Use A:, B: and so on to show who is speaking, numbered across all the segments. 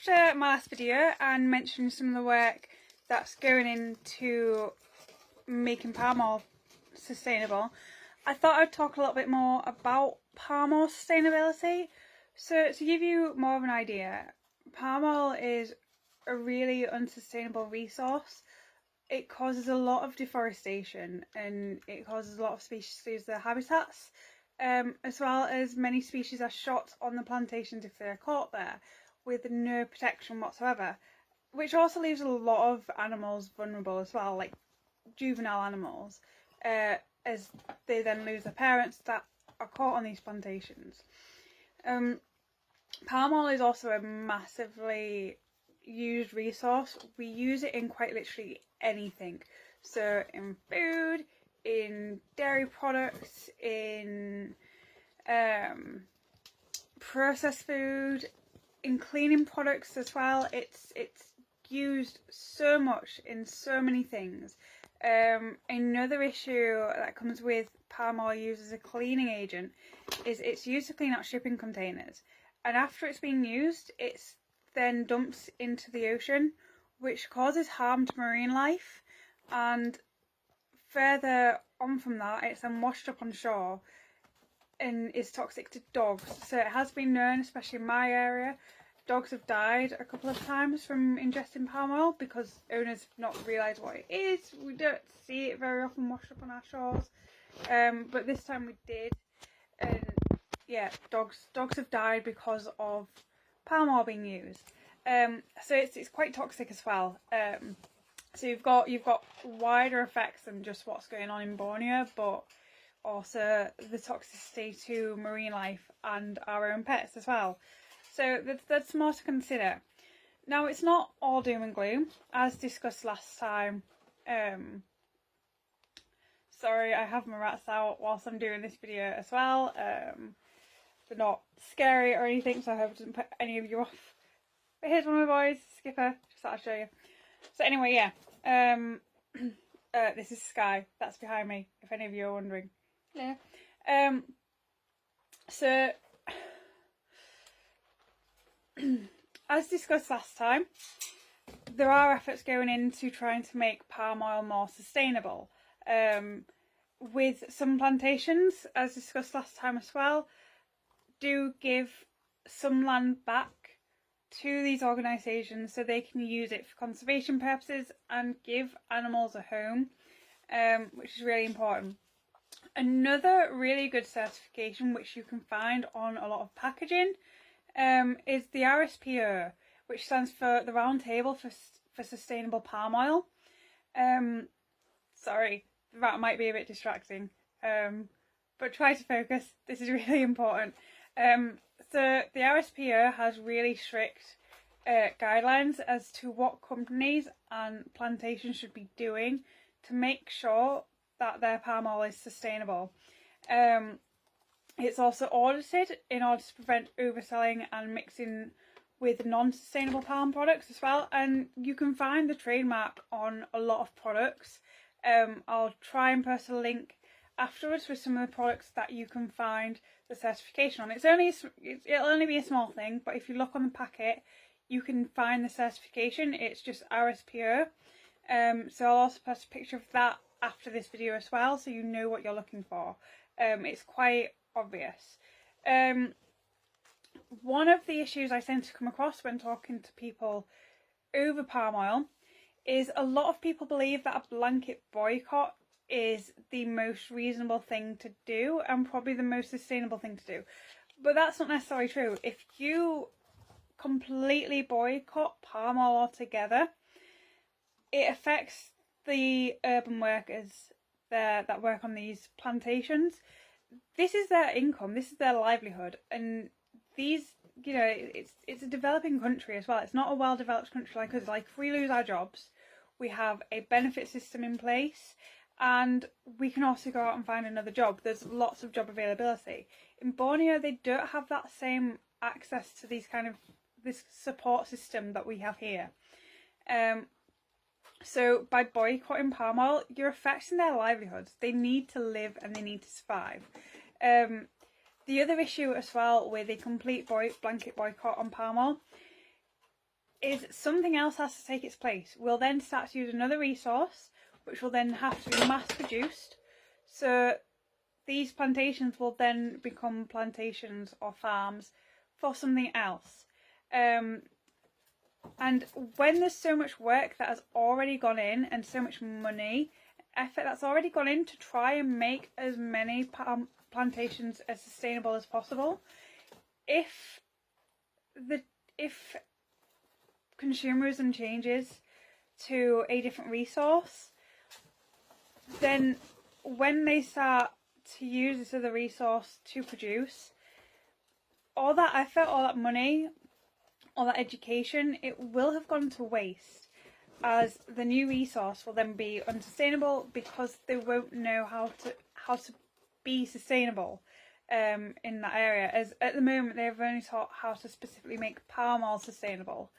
A: after my last video and mentioned some of the work that's going into making palm oil sustainable, I thought I'd talk a little bit more about palm oil sustainability. So to give you more of an idea, palm oil is a really unsustainable resource. It causes a lot of deforestation and it causes a lot of species to lose their habitats, as well as many species are shot on the plantations if they're caught there with no protection whatsoever, which also leaves a lot of animals vulnerable as well, like juvenile animals, as they then lose their parents that are caught on these plantations. Palm oil is also a massively used resource. We use it in quite literally anything. So in food, in dairy products, in processed food, in cleaning products as well. It's used so much in so many things. Another issue that comes with palm oil used as a cleaning agent is it's used to clean out shipping containers, and after it's been used, it's then dumps into the ocean, which causes harm to marine life, and further on from that, it's then washed up on shore and is toxic to dogs. So it has been known, especially in my area, dogs have died a couple of times from ingesting palm oil because owners have not realised what it is. We don't see it very often washed up on our shores, but this time we did, and yeah, dogs have died because of palm oil being used. So it's quite toxic as well. So you've got wider effects than just what's going on in Borneo, but also the toxicity to marine life and our own pets as well. So that's more to consider. Now, it's not all doom and gloom, as discussed last time. Sorry, I have my rats out whilst I'm doing this video as well. They're not scary or anything, so I hope it doesn't put any of you off. But here's one of my boys, Skipper, just thought I'd show you. So anyway, yeah, this is Sky, that's behind me, if any of you are wondering. Yeah. So, as discussed last time, there are efforts going into trying to make palm oil more sustainable. With some plantations, as discussed last time as well, do give some land back to these organisations so they can use it for conservation purposes and give animals a home, which is really important. Another really good certification which you can find on a lot of packaging is the RSPO, which stands for the Round Table for Sustainable Palm Oil. Sorry, that might be a bit distracting, but try to focus, this is really important. So the RSPO has really strict guidelines as to what companies and plantations should be doing to make sure that their palm oil is sustainable. It's also audited in order to prevent overselling and mixing with non-sustainable palm products as well, and you can find the trademark on a lot of products. I'll try and post a link afterwards with some of the products that you can find the certification on. It'll only be a small thing, but if you look on the packet you can find the certification. It's just RSPO. So I'll also post a picture of that after this video as well, so you know what you're looking for. It's quite obvious. One of the issues I tend to come across when talking to people over palm oil is a lot of people believe that a blanket boycott is the most reasonable thing to do and probably the most sustainable thing to do. But that's not necessarily true. If you completely boycott palm oil altogether, it affects the urban workers that work on these plantations. This is their income, this is their livelihood, and these, you know, it's a developing country as well. It's not a well-developed country like us. Like, if we lose our jobs, we have a benefit system in place, and we can also go out and find another job. There's lots of job availability. In Borneo, they don't have that same access to these this support system that we have here. So by boycotting palm oil, you're affecting their livelihoods. They need to live and they need to survive. The other issue as well with a complete blanket boycott on palm oil is something else has to take its place. We'll then start to use another resource, which will then have to be mass produced. So these plantations will then become plantations or farms for something else. And when there's so much work that has already gone in and so much money, effort that's already gone in to try and make as many plantations as sustainable as possible, if consumerism changes to a different resource, then when they start to use this other resource to produce, all that effort, all that money, all that education, it will have gone to waste, as the new resource will then be unsustainable because they won't know how to be sustainable in that area. As at the moment they've only taught how to specifically make palm oil sustainable,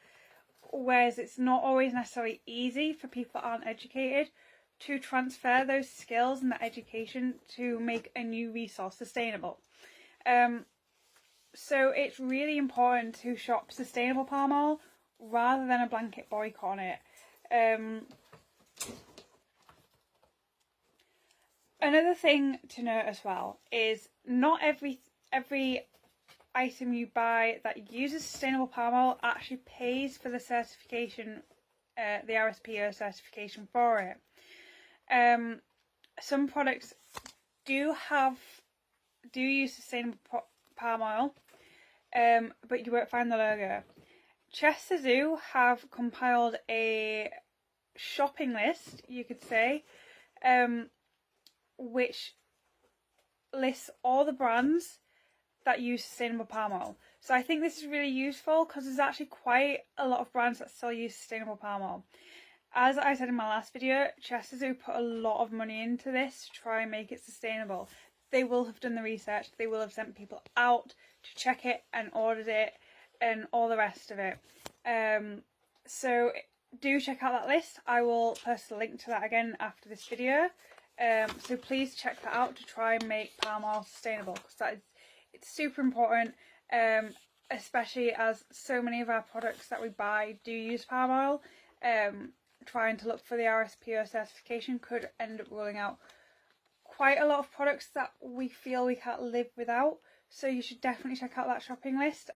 A: whereas it's not always necessarily easy for people that aren't educated to transfer those skills and that education to make a new resource sustainable. So it's really important to shop sustainable palm oil rather than a blanket boycott on it. Another thing to note as well is not every item you buy that uses sustainable palm oil actually pays for the certification, the RSPO certification for it. Some products do use sustainable palm oil, but you won't find the logo. Chester Zoo have compiled a shopping list, you could say, which lists all the brands that use sustainable palm oil. So I think this is really useful because there's actually quite a lot of brands that still use sustainable palm oil. As I said in my last video, Chester Zoo put a lot of money into this to try and make it sustainable. They will have done the research, they will have sent people out to check it and ordered it and all the rest of it. So do check out that list. I will post a link to that again after this video. So please check that out to try and make palm oil sustainable, because it's super important, especially as so many of our products that we buy do use palm oil. Trying to look for the RSPO certification could end up ruling out quite a lot of products that we feel we can't live without. So you should definitely check out that shopping list.